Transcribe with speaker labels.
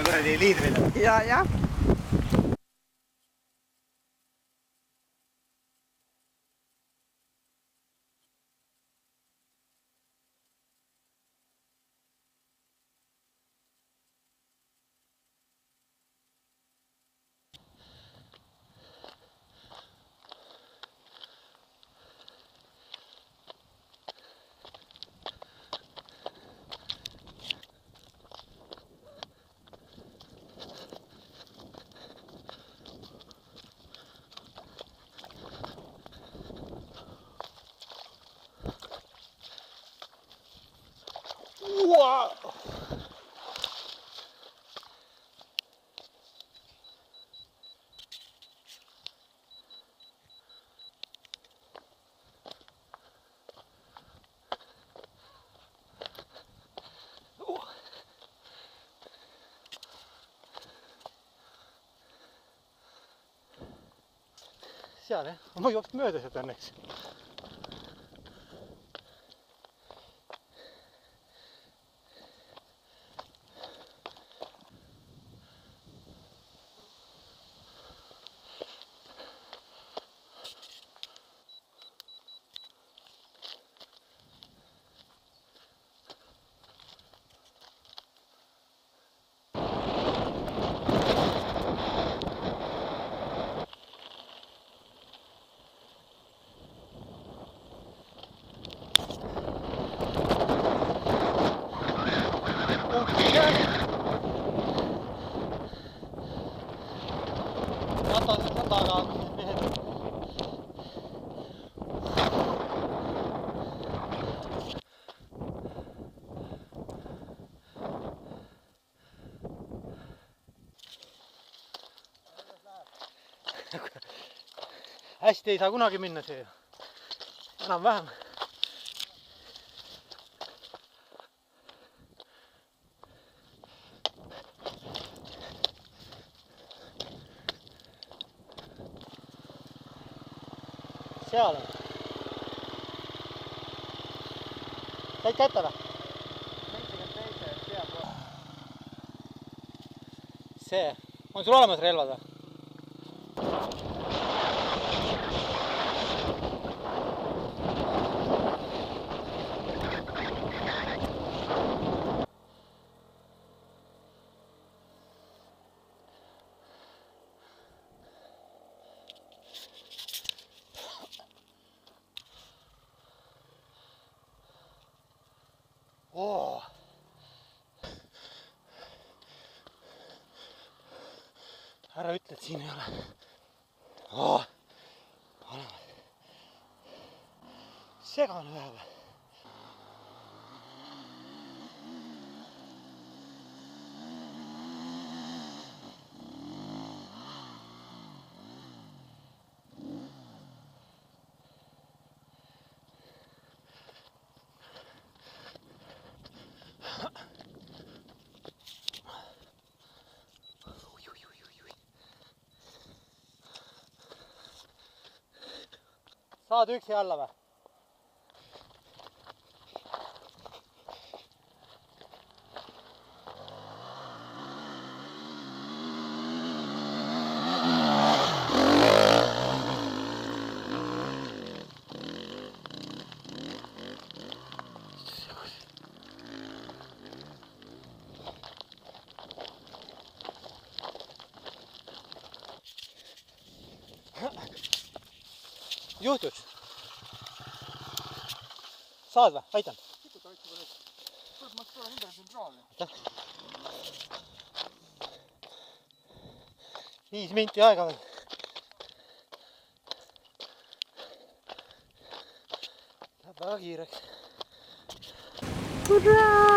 Speaker 1: kuradi liidrile.
Speaker 2: Ja.
Speaker 1: Wow. Seal jah, ma jooks mööda sealt õnneks. Jätan sen takaa mehed. Hästi ei saa kunagi minna see. Enam-vähem. Seal on. Said kätte või? 77 seal. See. On sul olemas relvad või? Oh. Ära ütle, et siin ei ole. Oh. Segane läheb. Saad üksi alla või? Juhtus. Saad või? Aitan. 5 minti aega veel. Läheb väga kiireks.
Speaker 2: Hurraa!